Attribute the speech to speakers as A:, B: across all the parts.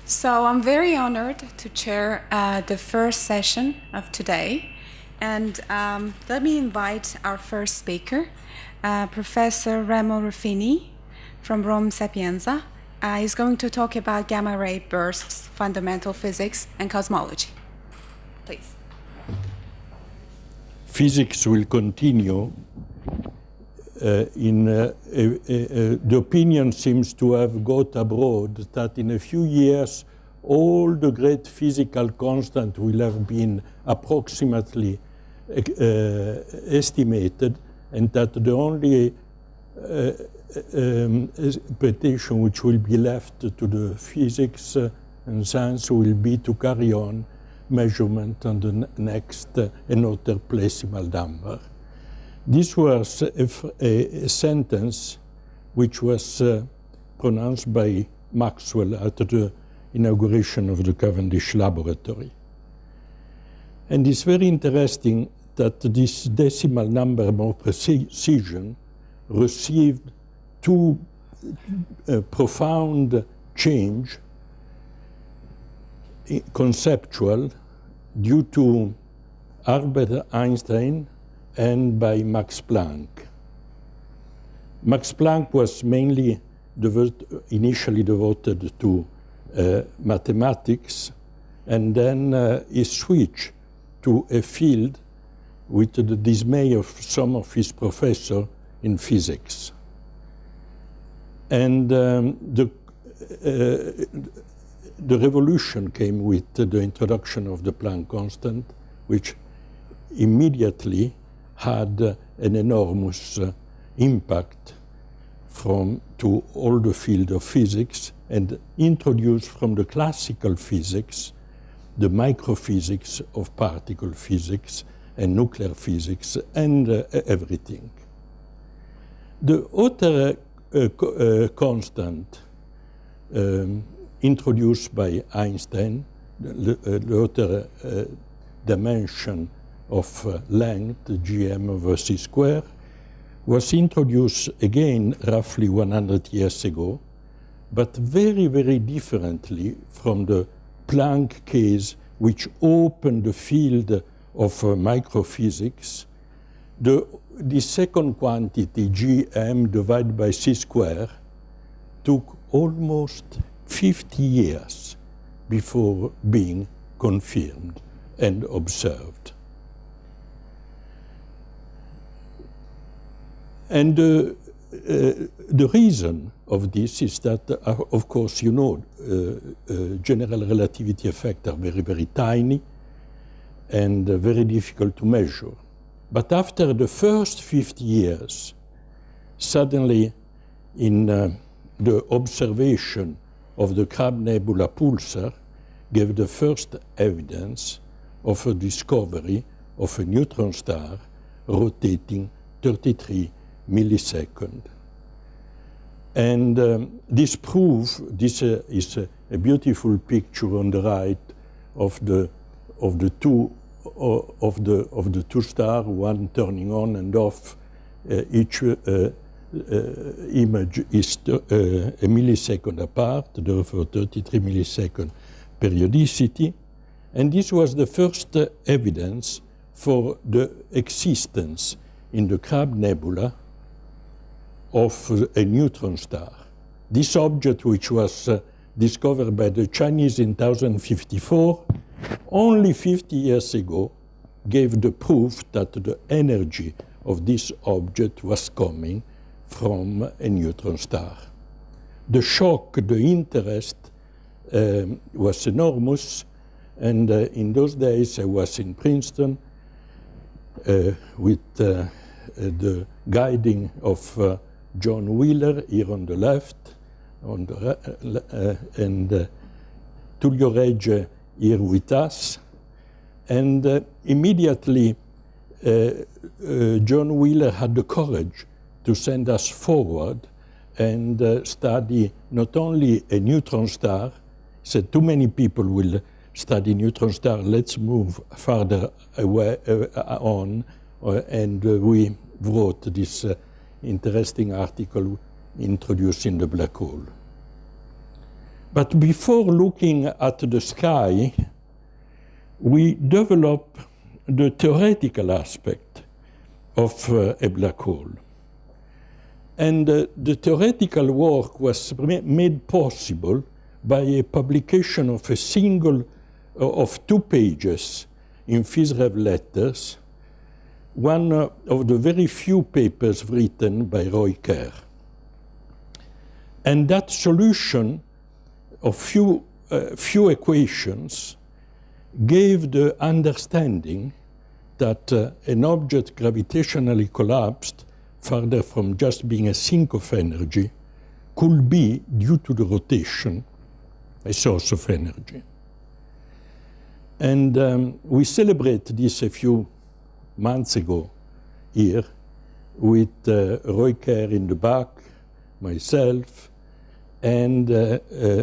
A: So I'm very honored to chair the first session of today. And let me invite our first speaker, Professor Remo Ruffini from Rome Sapienza. He's going to talk about gamma ray bursts, fundamental physics, and cosmology. Please.
B: Physics will continue. The opinion seems to have got abroad that in a few years all the great physical constants will have been approximately estimated, and that the only interpretation which will be left to the physics and science will be to carry on measurement on the next inotterplesimal number. This was a sentence which was pronounced by Maxwell at the inauguration of the Cavendish Laboratory. And it's very interesting that this decimal number of precision received two profound change, conceptual, due to Albert Einstein and by Max Planck. Max Planck was mainly initially devoted to mathematics, and then he switched to a field with the dismay of some of his professors in physics. And the revolution came with the introduction of the Planck constant, which immediately had an enormous impact to all the field of physics, and introduced from the classical physics the microphysics of particle physics and nuclear physics and everything. The other constant introduced by Einstein, the other dimension of length, gm over c square, was introduced again roughly 100 years ago, but very, very differently from the Planck case, which opened the field of microphysics. The second quantity, gm divided by c square, took almost 50 years before being confirmed and observed. And the reason of this is that, of course, you know, general relativity effects are very, very tiny and very difficult to measure. But after the first 50 years, suddenly in the observation of the Crab Nebula pulsar gave the first evidence of a discovery of a neutron star rotating 33 milliseconds. And this is a beautiful picture on the right of the two stars, one turning on and off. Each image is a millisecond apart, therefore 33 millisecond periodicity. And this was the first evidence for the existence in the Crab Nebula of a neutron star. This object, which was discovered by the Chinese in 1054, only 50 years ago gave the proof that the energy of this object was coming from a neutron star. The shock, the interest was enormous, and in those days I was in Princeton with the guiding of John Wheeler here on the left, and Tullio Regge here with us. And immediately John Wheeler had the courage to send us forward and study not only a neutron star. He said, too many people will study neutron star, let's move farther away on. And we wrote this interesting article introducing the black hole. But before looking at the sky, we develop the theoretical aspect of a black hole. And the theoretical work was made possible by a publication of of 2 pages in PhysRev Letters, one of the very few papers written by Roy Kerr. And that solution of few equations gave the understanding that an object gravitationally collapsed, further from just being a sink of energy, could be, due to the rotation, a source of energy. And we celebrated this a few months ago here with Roy Kerr in the back, myself, and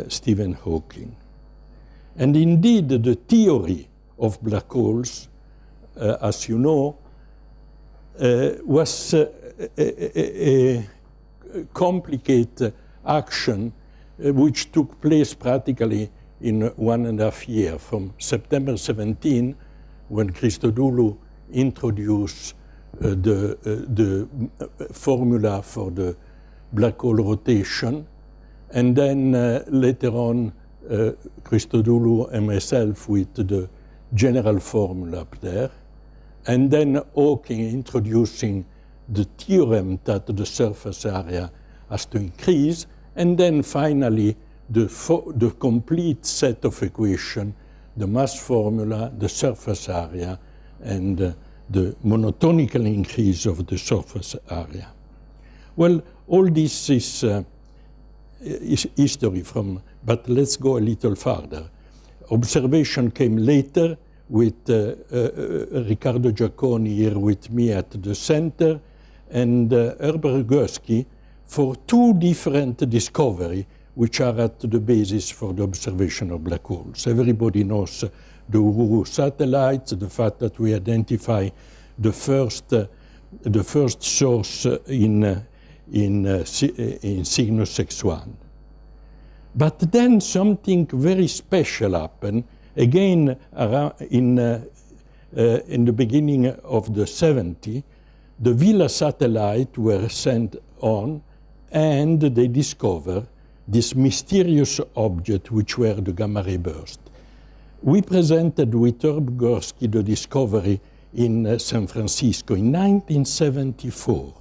B: Stephen Hawking. And indeed, the theory of black holes, as you know, was a complicated action which took place practically in 1.5 years, from September 17, when Christodoulou introduced the formula for the black hole rotation, and then later on, Christodoulou and myself with the general formula up there, and then Hawking introducing the theorem that the surface area has to increase, and then finally the complete set of equations, the mass formula, the surface area, and the monotonical increase of the surface area. Well, all this is history from, but let's go a little further. Observation came later with Riccardo Giacconi here with me at the center, and Herbert Gursky for 2 different discoveries which are at the basis for the observation of black holes. Everybody knows the Uhuru satellites, the fact that we identify the first source in Cygnus X1. But then something very special happened, again in the beginning of the 70s. The Vela satellites were sent on, and they discovered this mysterious object, which were the gamma-ray bursts. We presented with Herb Gursky the discovery in San Francisco in 1974.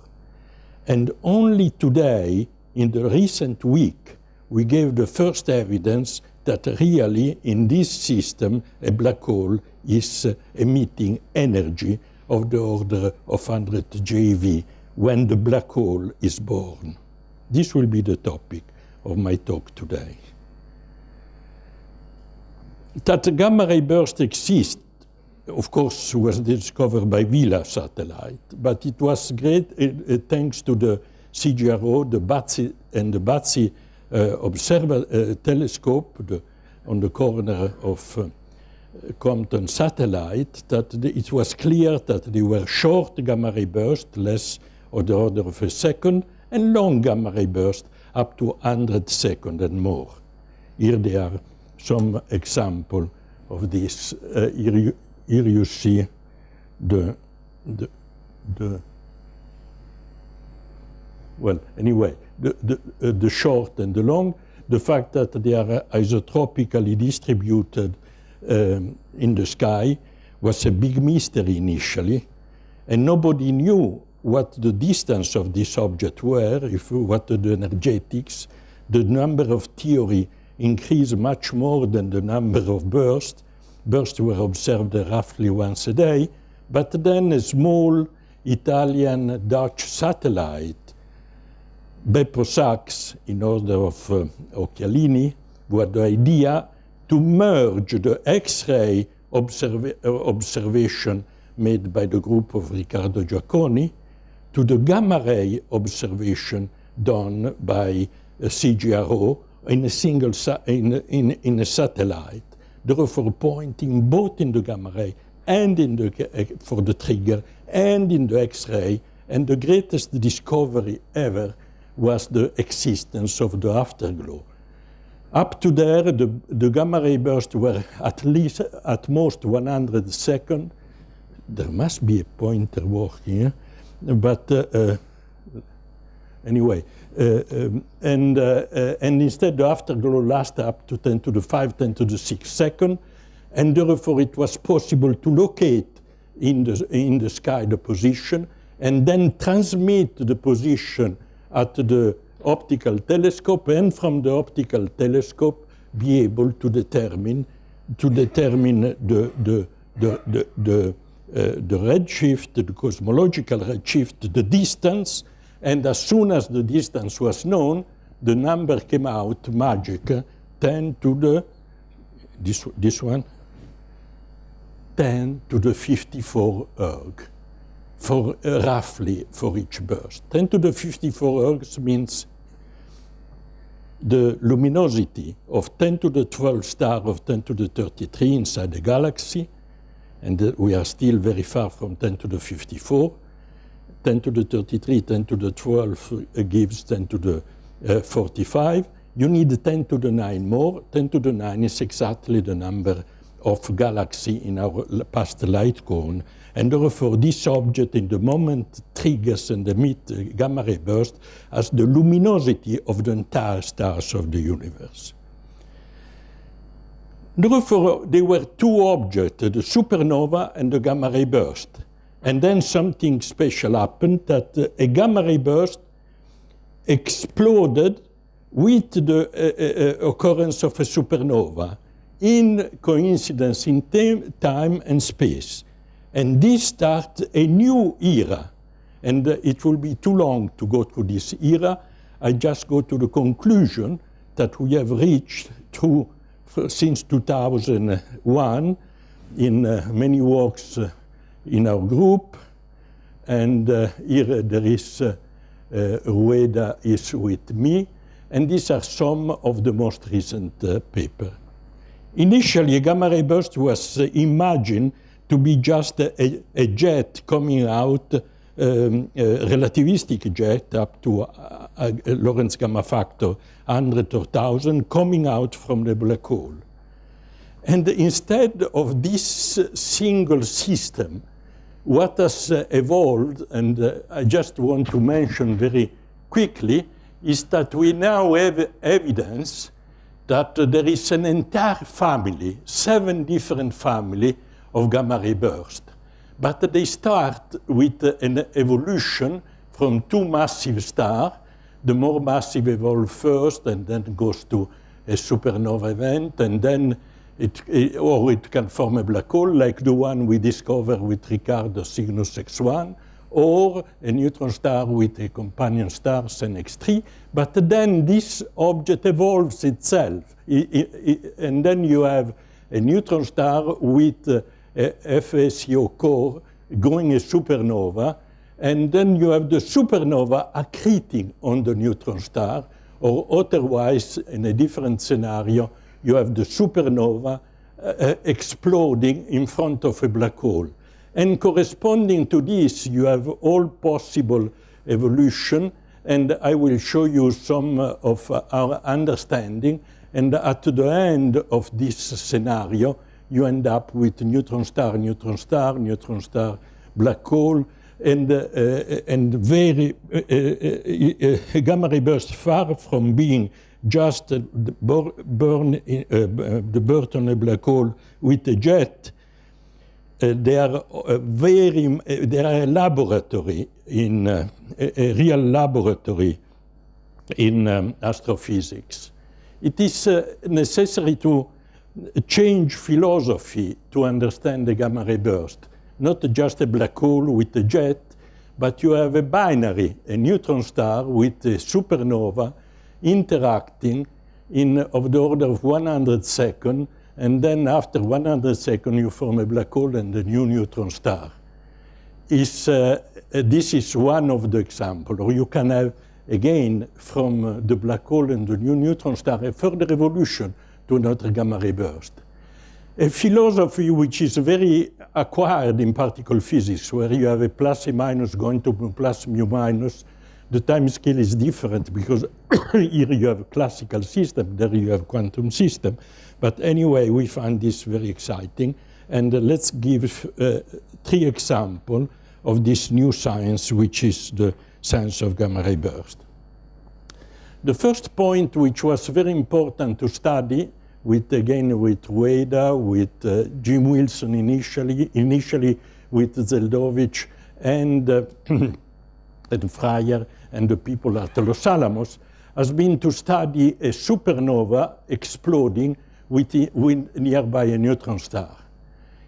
B: And only today, in the recent week, we gave the first evidence that really in this system a black hole is emitting energy of the order of 100 GeV when the black hole is born. This will be the topic of my talk today. That gamma-ray burst exists, of course, was discovered by Vela satellite, but it was great thanks to the CGRO, the BATSI, and the BATSI telescope on the corner of Compton satellite, that it was clear that they were short gamma-ray bursts, less of the order of a second, and long gamma-ray bursts up to 100 seconds and more. Here there are some example of this. Here you see well, anyway, the short and the long, the fact that they are isotropically distributed in the sky was a big mystery initially, and nobody knew what the distance of this object were, what the energetics. The number of theory increased much more than the number of bursts. Bursts were observed roughly once a day, but then a small Italian-Dutch satellite, Beppo-Sachs, in order of Occhialini, who had the idea to merge the X-ray observation made by the group of Riccardo Giacconi to the gamma-ray observation done by CGRO in a single in a satellite, therefore pointing both in the gamma-ray and in the for the trigger and in the X-ray. And the greatest discovery ever was the existence of the afterglow. Up to there, the gamma ray bursts were at most 100 seconds. There must be a pointer working, eh? But anyway, and instead the afterglow lasted up to 10 to the 5, 10 to the 6 seconds, and therefore it was possible to locate in the sky the position and then transmit the position at the optical telescope, and from the optical telescope be able to determine the redshift, the cosmological redshift, the distance, and as soon as the distance was known, the number came out magic, 10 to the, this one, 10 to the 54 erg, for roughly for each burst. 10 to the 54 ergs means the luminosity of 10 to the 12 star of 10 to the 33 inside the galaxy, and we are still very far from 10 to the 54. 10 to the 33, 10 to the 12 gives 10 to the 45. You need 10 to the 9 more. 10 to the 9 is exactly the number of galaxy in our past light cone. And therefore, this object, in the moment triggers and emits gamma ray burst, has the luminosity of the entire stars of the universe. Therefore, there were two objects, the supernova and the gamma ray burst. And then something special happened, that a gamma ray burst exploded with the occurrence of a supernova in coincidence in time and space. And this starts a new era. And it will be too long to go through this era. I just go to the conclusion that we have reached through, since 2001, in many works in our group. And here there is Rueda is with me. And these are some of the most recent papers. Initially, a gamma ray burst was imagined to be just a jet coming out, relativistic jet up to a Lorentz gamma factor 100 or 1000, coming out from the black hole. And instead of this single system, what has evolved, and I just want to mention very quickly, is that we now have evidence that there is an entire family, 7 different families of gamma ray burst. But they start with an evolution from 2 massive stars. The more massive evolve first, and then goes to a supernova event, and then or it can form a black hole, like the one we discovered with Ricardo Cygnus X1, or a neutron star with a companion star, NX3. But then this object evolves itself. And then you have a neutron star with a FSO core going a supernova. And then you have the supernova accreting on the neutron star, or otherwise, in a different scenario, you have the supernova exploding in front of a black hole. And corresponding to this, you have all possible evolution, and I will show you some of our understanding. And at the end of this scenario, you end up with neutron star, neutron star, neutron star, black hole, and very gamma ray burst, far from being just the birth on a black hole with a jet. They are a laboratory in a real laboratory in astrophysics. It is necessary to change philosophy to understand the gamma ray burst. Not just a black hole with a jet, but you have a binary, a neutron star with a supernova interacting of the order of 100 seconds, and then after 100 seconds you form a black hole and a new neutron star. This is one of the examples. Or you can have, again, from the black hole and the new neutron star, a further evolution to another gamma ray burst. A philosophy which is very acquired in particle physics, where you have a plus and minus going to plus mu minus, The time scale is different because here you have a classical system, there you have quantum system. But anyway, we find this very exciting. And let's give 3 examples of this new science, which is the science of gamma-ray burst. The first point, which was very important to study, again with Rueda, with Jim Wilson initially with Zeldovich and Fryer and the people at Los Alamos, has been to study a supernova exploding with nearby a neutron star.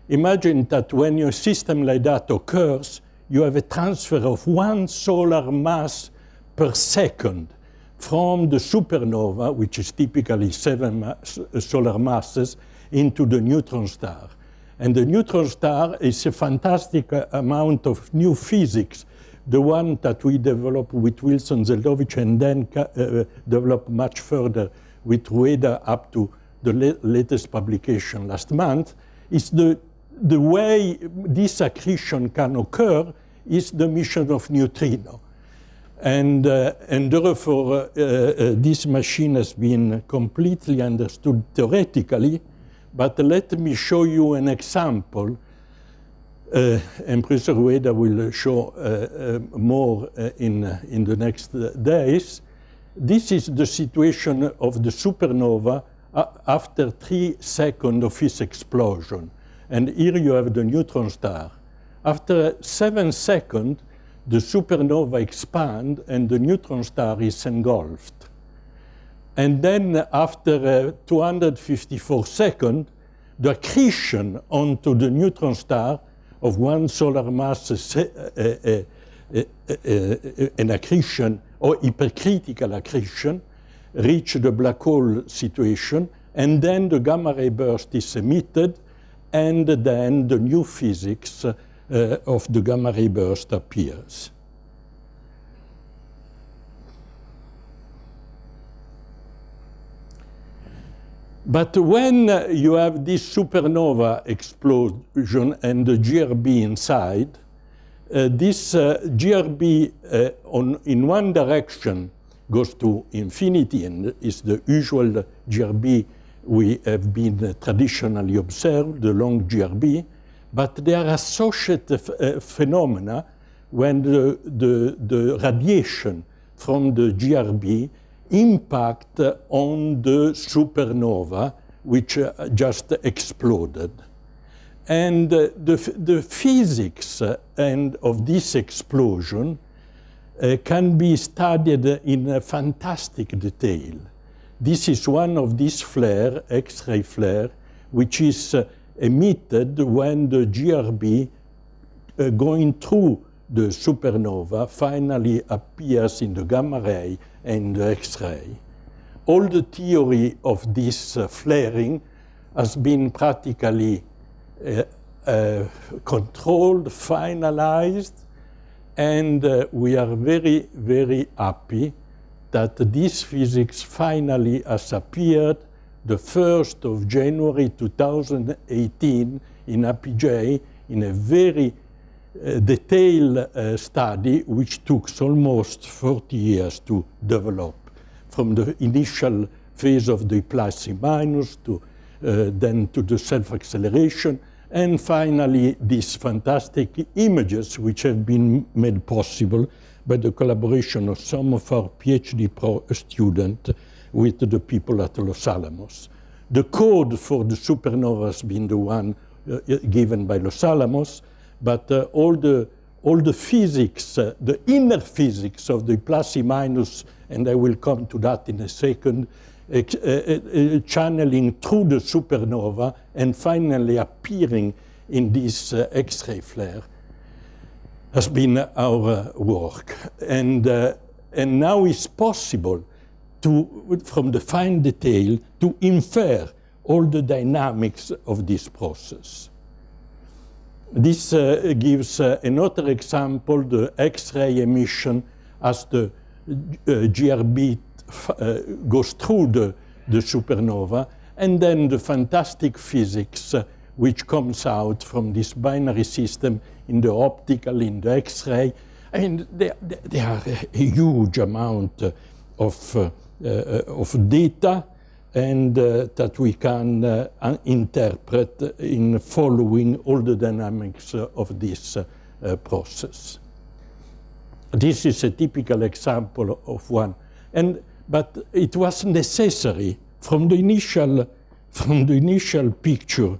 B: Imagine that when a system like that occurs, you have a transfer of 1 solar mass per second from the supernova, which is typically 7 solar masses, into the neutron star. And the neutron star is a fantastic amount of new physics, the one that we developed with Wilson Zeldovich and then developed much further with Rueda up to the latest publication last month, is the way this accretion can occur is the emission of neutrino. And therefore, this machine has been completely understood theoretically, but let me show you an example, and Professor Rueda will show more in the next days. This is the situation of the supernova after 3 seconds of its explosion. And here you have the neutron star. After 7 seconds, the supernova expands and the neutron star is engulfed. And then after 254 seconds, the accretion onto the neutron star of 1 solar mass, an accretion or hypercritical accretion, reach the black hole situation, and then the gamma-ray burst is emitted, and then the new physics of the gamma-ray burst appears. But when you have this supernova explosion and the GRB inside, this GRB in one direction goes to infinity and is the usual GRB we have been traditionally observed, the long GRB, but there are associated phenomena when the radiation from the GRB impact on the supernova which just exploded. And the physics of this explosion can be studied in a fantastic detail. This is one of these flares, X-ray flare, which is emitted when the GRB going through the supernova finally appears in the gamma ray and the X-ray. All the theory of this flaring has been practically controlled, finalized, and we are very, very happy that this physics finally has appeared the 1st of January 2018 in APJ in a very detailed study which took almost 40 years to develop, from the initial phase of the plus minus to then to the self-acceleration, and finally these fantastic images which have been made possible by the collaboration of some of our PhD students with the people at Los Alamos. The code for the supernova has been the one given by Los Alamos, but all the physics, the inner physics of the plus minus, and I will come to that in a second, channeling through the supernova and finally appearing in this X-ray flare, has been our work. And now it's possible to, from the fine detail, to infer all the dynamics of this process. This gives another example, the X-ray emission as the GRB goes through the supernova, and then the fantastic physics which comes out from this binary system in the optical, in the X-ray, And there are a huge amount of data and that we can interpret in following all the dynamics of this process. This is a typical example of one, but it was necessary from the initial picture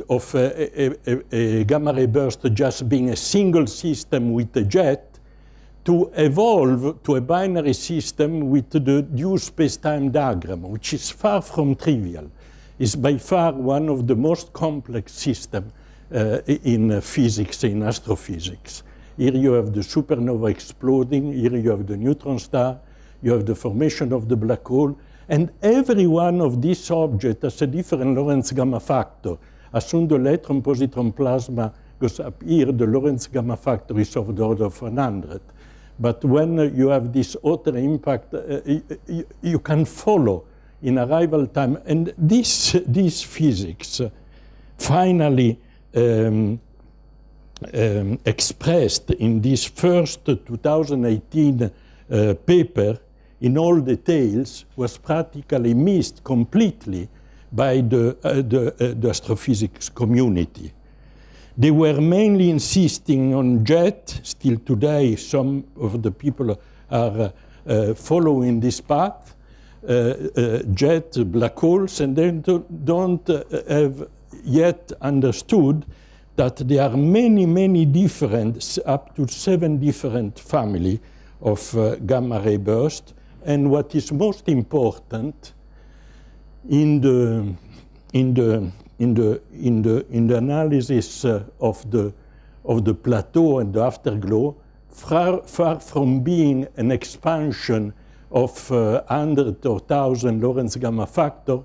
B: of a gamma ray burst just being a single system with a jet, to evolve to a binary system with the dual space-time diagram, which is far from trivial. It's by far one of the most complex systems in physics, in astrophysics. Here you have the supernova exploding, here you have the neutron star, you have the formation of the black hole, and every one of these objects has a different Lorentz gamma factor. As soon as the electron-positron plasma goes up here, the Lorentz gamma factor is of the order of 100. But when you have this outer impact, you can follow in arrival time. And this physics finally expressed in this first 2018 paper in all details was practically missed completely by the astrophysics community. They were mainly insisting on jet. Still today, some of the people are following this path, jet, black holes, and they don't have yet understood that there are many different, up to 7 different families of gamma ray burst. And what is most important in the analysis of the plateau and the afterglow, far from being an expansion of 100 or 1,000 Lorentz gamma factor,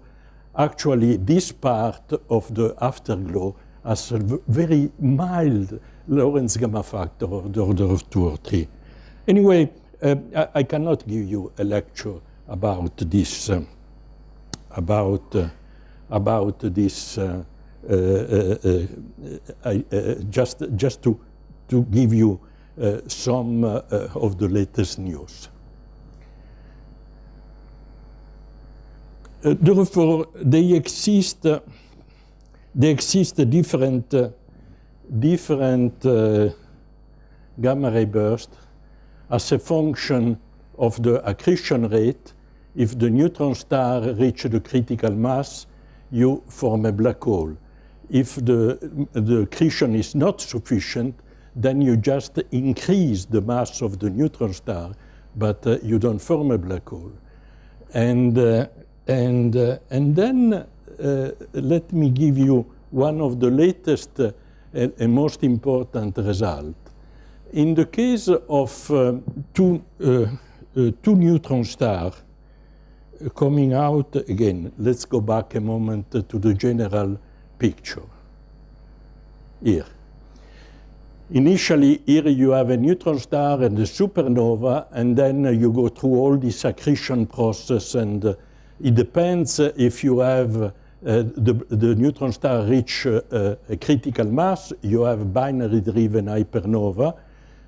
B: actually this part of the afterglow has a very mild Lorentz gamma factor of the order of 2 or 3. Anyway, I cannot give you a lecture about this, just to give you some of the latest news. Therefore, they exist different gamma ray bursts as a function of the accretion rate. If the neutron star reaches the critical mass, you form a black hole. If the accretion is not sufficient, then you just increase the mass of the neutron star, but you don't form a black hole. And then let me give you one of the latest and most important results. In the case of two neutron stars coming out, again, let's go back a moment to the general picture. Here. Initially, here you have a neutron star and a supernova, and then you go through all this accretion process, and it depends if you have the neutron star reach a critical mass, you have binary-driven hypernova,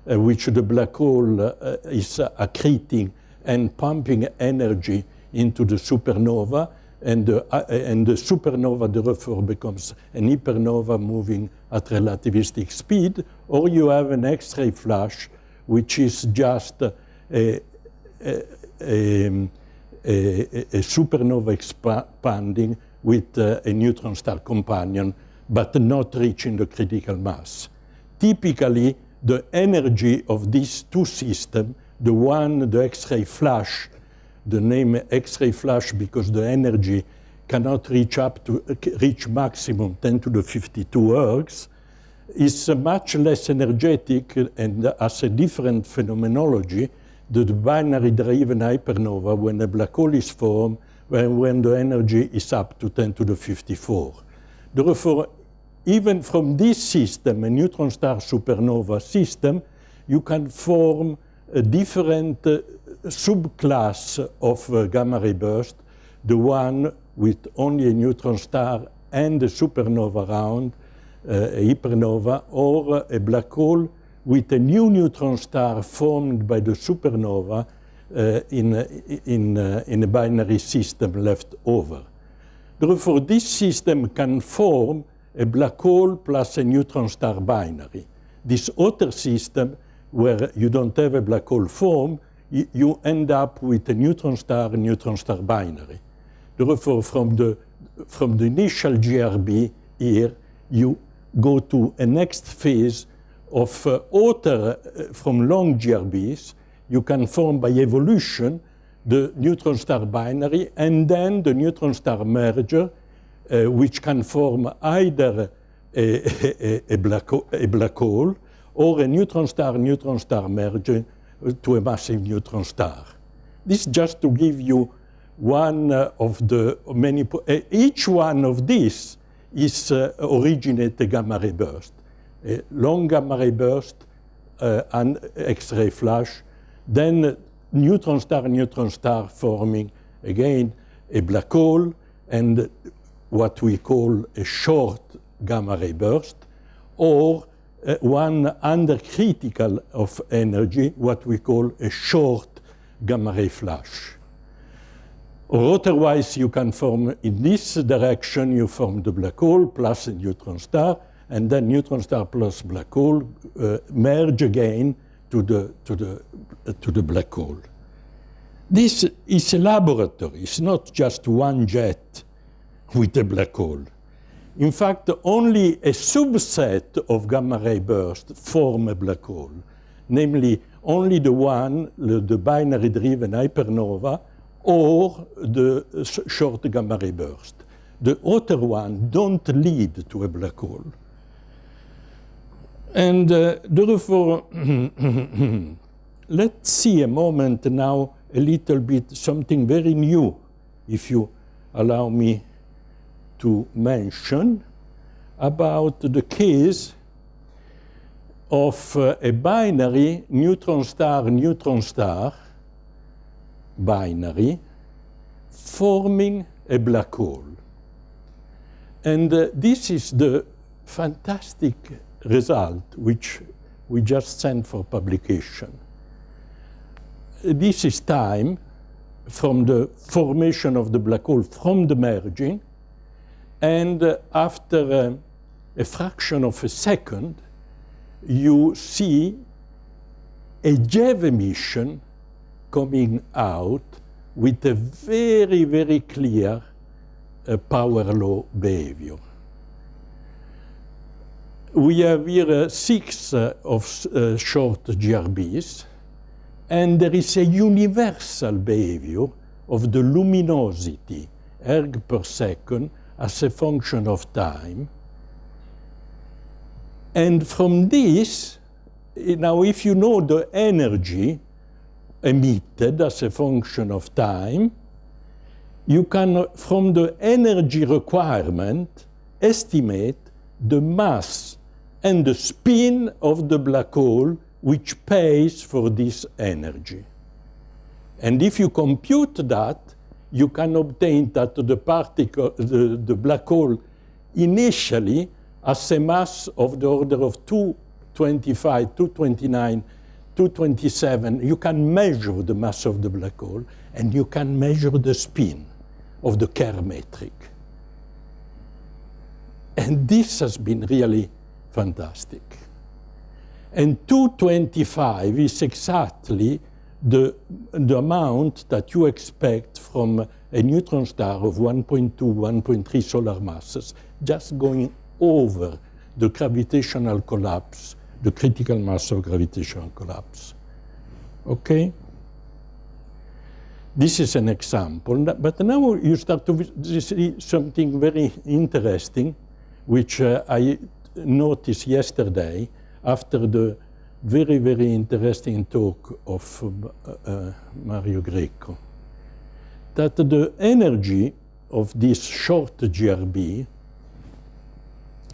B: which the black hole is accreting and pumping energy into the supernova, and the supernova therefore becomes an hypernova moving at relativistic speed, or you have an X-ray flash, which is just a supernova expanding with a neutron star companion, but not reaching the critical mass. Typically, the energy of these two systems, the X-ray flash, the name X-ray flash because the energy cannot reach maximum 10 to the 52 ergs, is much less energetic and has a different phenomenology than the binary-driven hypernova when a black hole is formed, when the energy is up to 10 to the 54. Therefore, even from this system, a neutron star supernova system, you can form a different subclass of gamma ray burst, the one with only a neutron star and a supernova around, a hypernova, or a black hole with a new neutron star formed by the supernova in a binary system left over. Therefore, this system can form a black hole plus a neutron star binary. This other system, where you don't have a black hole form, you end up with a neutron star binary. Therefore, from the initial GRB here, you go to a next phase of from long GRBs. You can form by evolution the neutron star binary and then the neutron star merger, which can form either a black hole or a neutron star merger to a massive neutron star. This just to give you one of the many, each one of these is originate a gamma ray burst. A long gamma ray burst and X-ray flash, then neutron star forming again a black hole and what we call a short gamma ray burst, or one under critical of energy, what we call a short gamma ray flash. Or otherwise, you can form in this direction, you form the black hole plus a neutron star, and then neutron star plus black hole merge again to the black hole. This is a laboratory. It's not just one jet with a black hole. In fact, only a subset of gamma ray bursts form a black hole, namely only the one, the binary-driven hypernova, or the short gamma ray burst. The other one don't lead to a black hole. And therefore, let's see a moment now a little bit something very new, if you allow me to mention, about the case of a binary neutron star binary forming a black hole. And this is the fantastic result which we just sent for publication. This is time from the formation of the black hole from the merging, and after a fraction of a second, you see a JEV emission coming out with a very, very clear power law behavior. We have here 6 of short GRBs, and there is a universal behavior of the luminosity, erg per second, as a function of time. And from this, now if you know the energy emitted as a function of time, you can, from the energy requirement, estimate the mass and the spin of the black hole which pays for this energy. And if you compute that, you can obtain that the particle, the black hole initially has a mass of the order of 225, 229, 227. You can measure the mass of the black hole, and you can measure the spin of the Kerr metric. And this has been really fantastic. And 225 is exactly the amount that you expect from a neutron star of 1.2, 1.3 solar masses, just going over the gravitational collapse, the critical mass of gravitational collapse. Okay? This is an example, but now you start to see something very interesting, which I noticed yesterday after the very, very interesting talk of Mario Greco, that the energy of this short GRB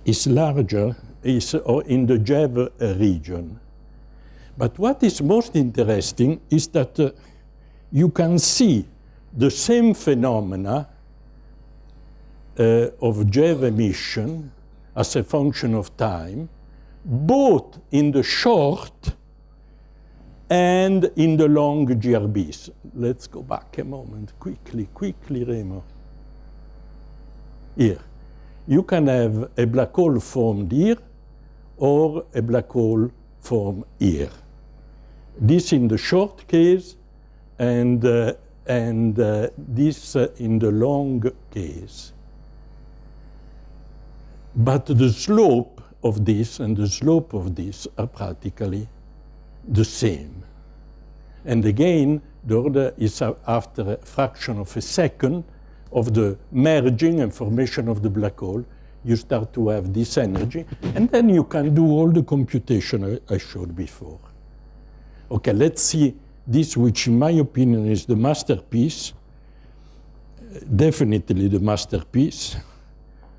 B: is larger, is in the JEV region. But what is most interesting is that you can see the same phenomena of JEV emission as a function of time, both in the short and in the long GRBs. Let's go back a moment, quickly, Remo. Here, you can have a black hole formed here or a black hole formed here. This in the short case and this in the long case. But the slope of this and the slope of this are practically the same. And again, the order is after a fraction of a second of the merging and formation of the black hole, you start to have this energy, and then you can do all the computation I showed before. Okay, let's see this, which in my opinion is the masterpiece, definitely the masterpiece,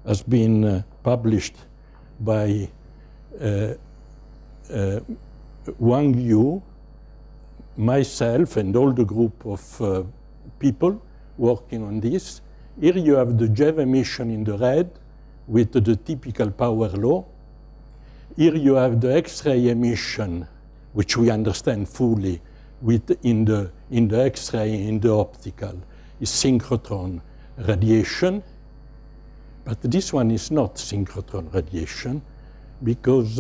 B: has been published by Wang Yu, myself, and all the group of people working on this. Here you have the JEV emission in the red with the typical power law. Here you have the X-ray emission, which we understand fully with in the X-ray, in the optical, is synchrotron radiation. But this one is not synchrotron radiation because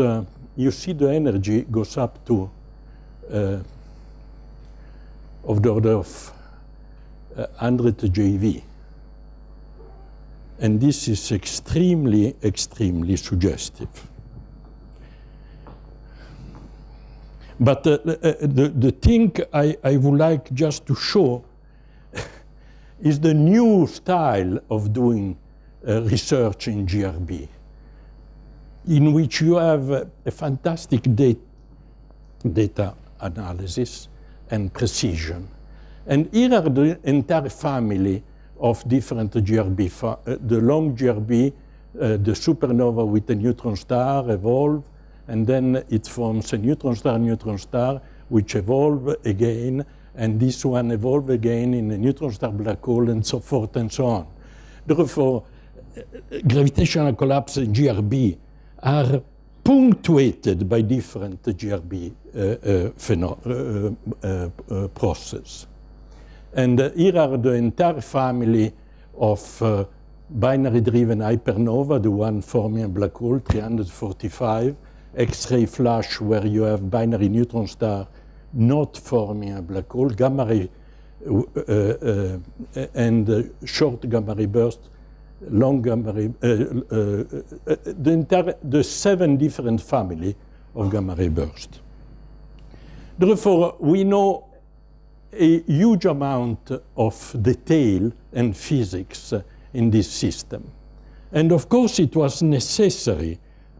B: you see the energy goes up to of the order of 100 JeV. And this is extremely, extremely suggestive. But the thing I would like just to show is the new style of doing research in GRB, in which you have a fantastic data analysis and precision. And here are the entire family of different GRB, the long GRB, the supernova with a neutron star evolve, and then it forms a neutron star, which evolve again, and this one evolve again in a neutron star black hole, and so forth and so on. Therefore, gravitational collapse in GRB are punctuated by different GRB process. And here are the entire family of binary-driven hypernova, the one forming a black hole, 345, X-ray flash, where you have binary neutron star not forming a black hole, gamma ray and short gamma ray burst, long gamma ray, the 7 different family of gamma ray burst. Therefore, we know a huge amount of detail and physics in this system. And of course, it was necessary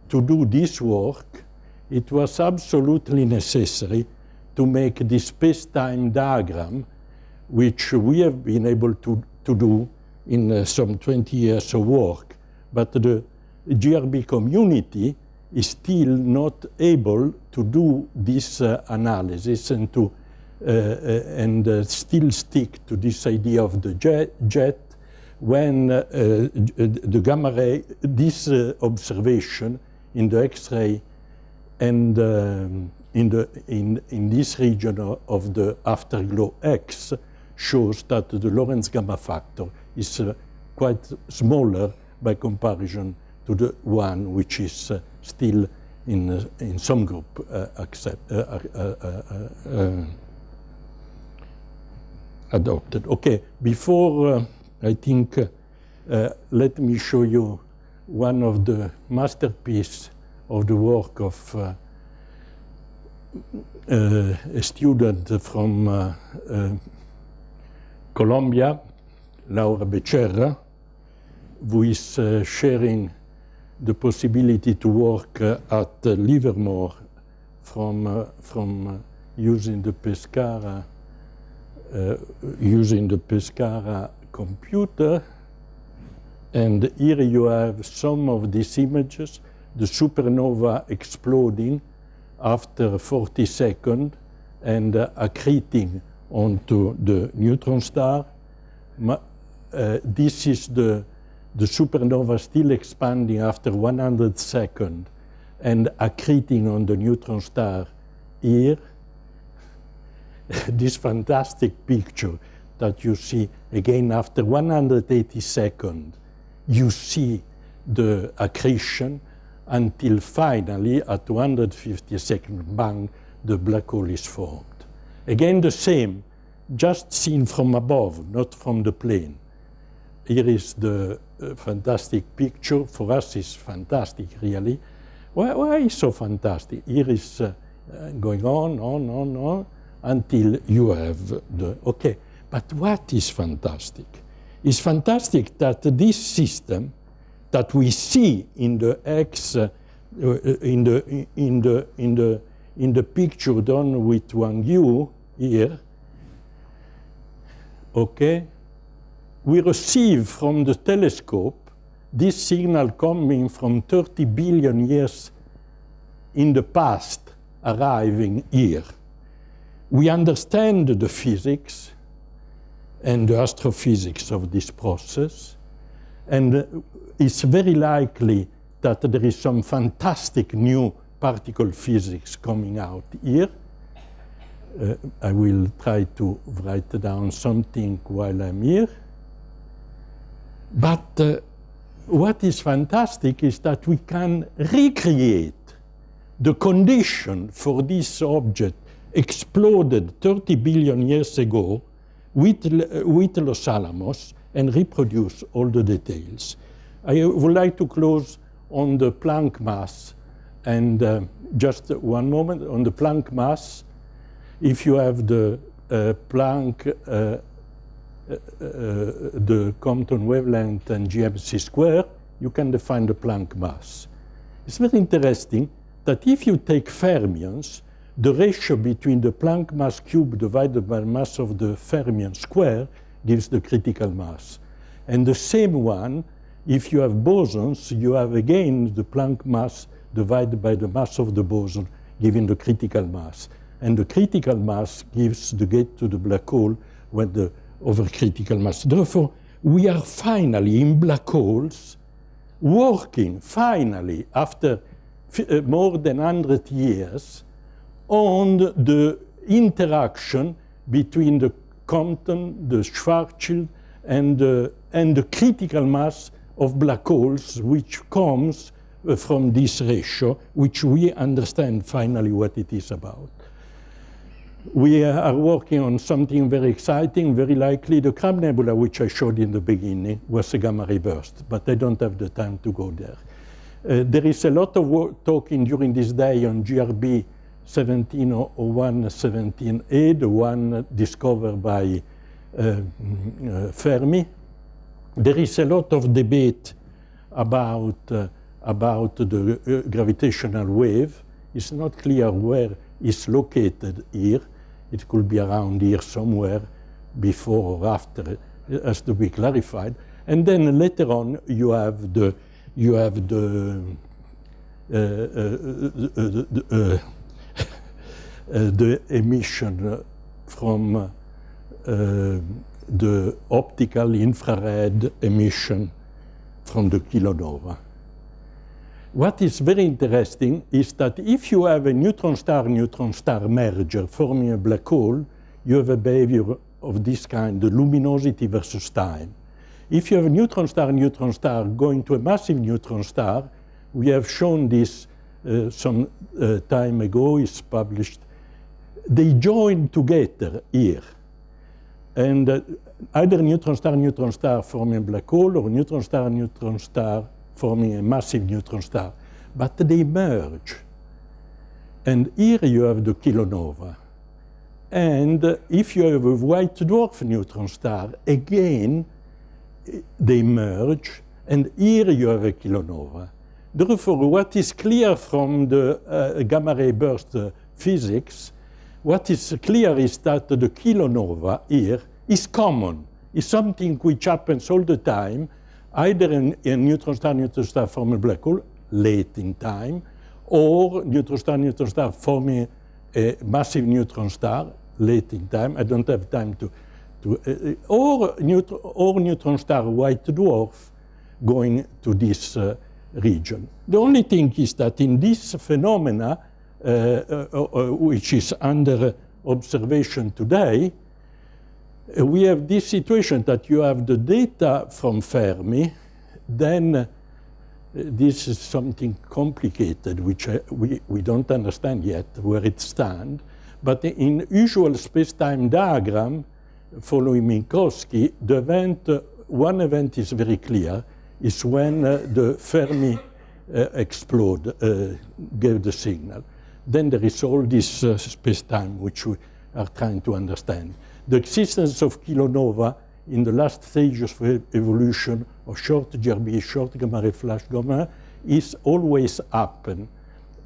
B: to do this work. It was absolutely necessary to make this space-time diagram, which we have been able to do in some 20 years of work. But the GRB community is still not able to do this analysis and to still stick to this idea of the jet when the gamma ray, this observation in the X-ray and in this region of the afterglow X shows that the Lorentz gamma factor is quite smaller by comparison to the one which is still in some group adopted. Okay, before I think, let me show you one of the masterpieces of the work of a student from Colombia, Laura Becerra, who is sharing the possibility to work at Livermore from using the Pescara computer. And here you have some of these images, the supernova exploding after 40 seconds and accreting onto the neutron star. This is the the supernova still expanding after 100 seconds and accreting on the neutron star here. This fantastic picture that you see again after 180 seconds, you see the accretion until finally at 250 seconds, bang, the black hole is formed. Again the same, just seen from above, not from the plane. Here is the fantastic picture. For us it's fantastic, really. Why is so fantastic? Here is going on, until you have the, okay. But what is fantastic? It's fantastic that this system that we see in the X, in the picture done with Wang Yu here, okay, we receive from the telescope this signal coming from 30 billion years in the past, arriving here. We understand the physics and the astrophysics of this process, and it's very likely that there is some fantastic new particle physics coming out here. I will try to write down something while I'm here. But what is fantastic is that we can recreate the condition for this object exploded 30 billion years ago with Los Alamos and reproduce all the details. I would like to close on the Planck mass, and just one moment on the Planck mass. If you have the Planck, the Compton wavelength and GMC square, you can define the Planck mass. It's very interesting that if you take fermions, the ratio between the Planck mass cube divided by the mass of the fermion square gives the critical mass. And the same one, if you have bosons, you have again the Planck mass divided by the mass of the boson, giving the critical mass. And the critical mass gives the gate to the black hole when the overcritical mass. Therefore, we are finally in black holes working finally after more than 100 years on the interaction between the Compton, the Schwarzschild, and the critical mass of black holes, which comes from this ratio, which we understand finally what it is about. We are working on something very exciting. Very likely the Crab Nebula, which I showed in the beginning, was a gamma ray burst, but I don't have the time to go there. There is a lot of work talking during this day on GRB 1701, 17A, the one discovered by Fermi. There is a lot of debate about the gravitational wave. It's not clear where it's located here. It could be around here somewhere, before or after. It has to be clarified. And then later on, you have the emission from the optical infrared emission from the kilonova. What is very interesting is that if you have a neutron star merger forming a black hole, you have a behavior of this kind, the luminosity versus time. If you have a neutron star going to a massive neutron star, we have shown this some time ago, it's published. They join together here. And either neutron star forming a black hole, or neutron star forming a massive neutron star. But they merge. And here you have the kilonova. And if you have a white dwarf neutron star, again, they merge. And here you have a kilonova. Therefore, what is clear from the gamma ray burst physics, what is clear is that the kilonova here is common. It's something which happens all the time, either in a neutron star forming a black hole, late in time, or neutron star forming a massive neutron star, late in time. I don't have time or neutron star white dwarf, going to this region. The only thing is that in this phenomena, which is under observation today, we have this situation that you have the data from Fermi, then this is something complicated, which we don't understand yet where it stands. But in usual space-time diagram, following Minkowski, one event is very clear, is when the Fermi gave the signal. Then there is all this space-time which we are trying to understand. The existence of kilonova in the last stages of evolution of short GRB, short gamma ray flash gamma, is always happen,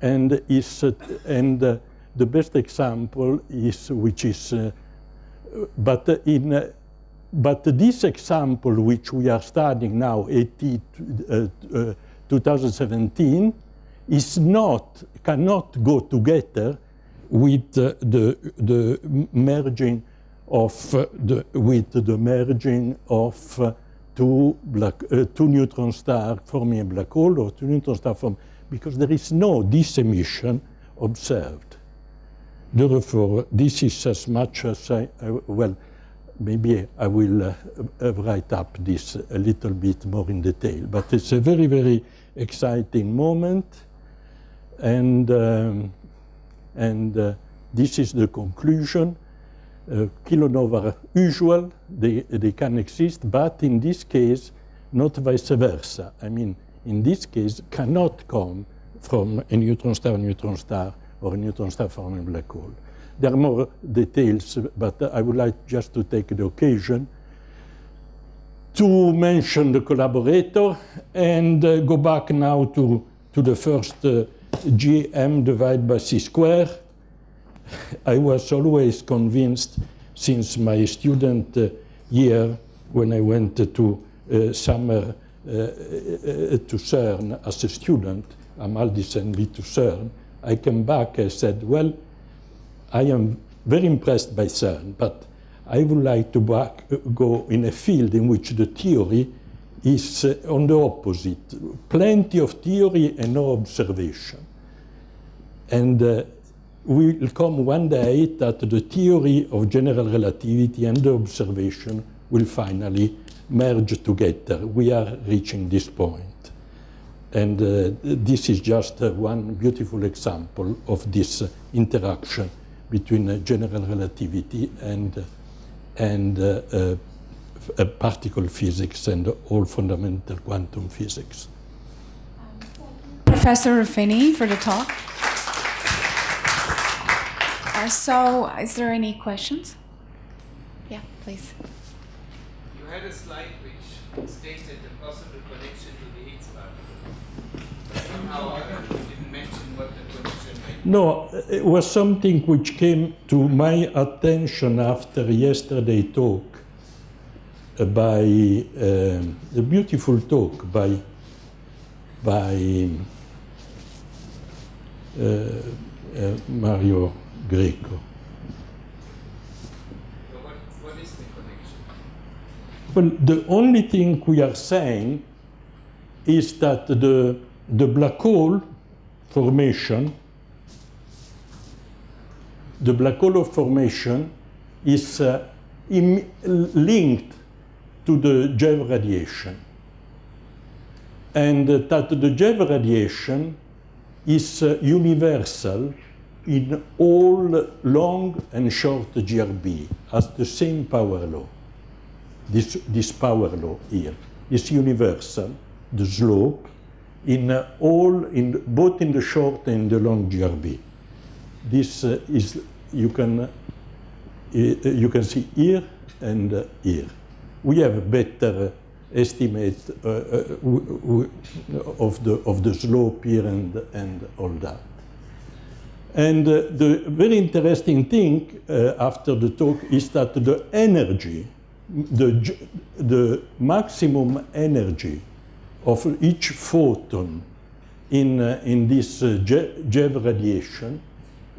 B: and the best example is but this example which we are studying now, 2017, cannot go together with the merging of two neutron stars forming a black hole, or two neutron stars forming, because there is no disemission observed. Therefore, this is as much as maybe I will write up this a little bit more in detail, but it's a very, very exciting moment, and this is the conclusion. Kilonova are usual, they can exist, but in this case, not vice versa. I mean, in this case, cannot come from a neutron star, or a neutron star from a black hole. There are more details, but I would like just to take the occasion to mention the collaborator and go back now to the first GM divided by C square. I was always convinced since my student year, when I went to summer to CERN as a student, Amaldi sent me to CERN. I came back and said, well, I am very impressed by CERN, but I would like to go in a field in which the theory is on the opposite. Plenty of theory and no observation. And will come one day that the theory of general relativity and the observation will finally merge together. We are reaching this point. And this is just one beautiful example of this interaction between general relativity and particle physics and all fundamental quantum physics.
A: Professor Ruffini for the talk. So, is there any questions? Yeah, please.
C: You had a slide which stated a possible connection to the Higgs particle. Somehow you didn't mention what the connection might be.
B: No, it was something which came to my attention after yesterday's talk by a beautiful talk by Mario Greco.
C: So what is the connection?
B: Well, the only thing we are saying is that the black hole formation, is linked to the JEV radiation, and that the JEV radiation is universal in all long and short GRB, has the same power law. This power law here is universal, the slope, both in the short and the long GRB. This is you can see here and here. We have a better estimate of the slope here and all that. And the very interesting thing after the talk is that the energy, the maximum energy of each photon in this JEV radiation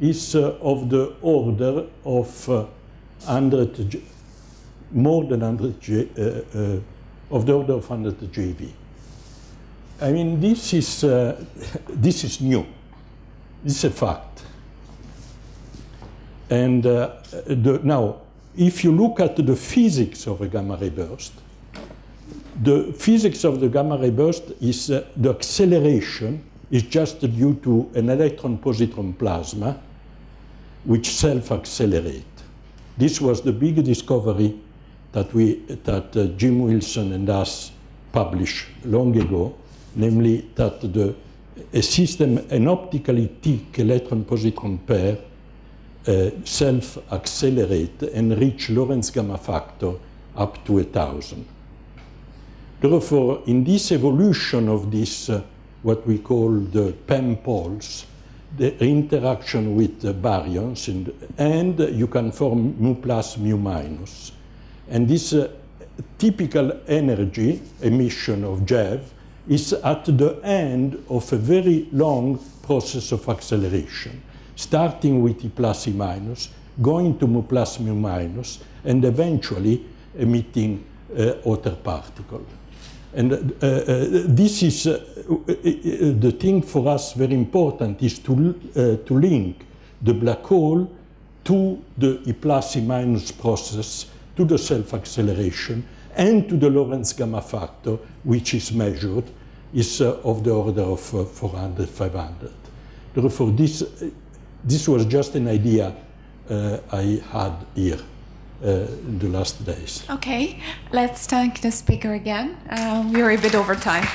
B: is of the order of more than 100 of the order of 100 GeV. I mean, this is new. This is a fact. And now, if you look at the physics of a gamma ray burst, the physics of the gamma ray burst is the acceleration is just due to an electron-positron plasma which self-accelerate. This was the big discovery that Jim Wilson and us published long ago, namely that a system, an optically thick electron-positron pair, self-accelerate and reach Lorentz gamma factor up to 1,000. Therefore, in this evolution of this, what we call the PEM poles, the interaction with the baryons, and you can form mu plus, mu minus. And this typical energy emission of JEV is at the end of a very long process of acceleration, starting with E plus E minus, going to mu plus mu minus, and eventually emitting other particle. And this is the thing for us very important is to link the black hole to the E plus E minus process, to the self-acceleration, and to the Lorentz gamma factor, which is measured, is of the order of 400, 500. Therefore, this was just an idea I had here in the last days.
A: Okay, let's thank the speaker again. We're a bit over time.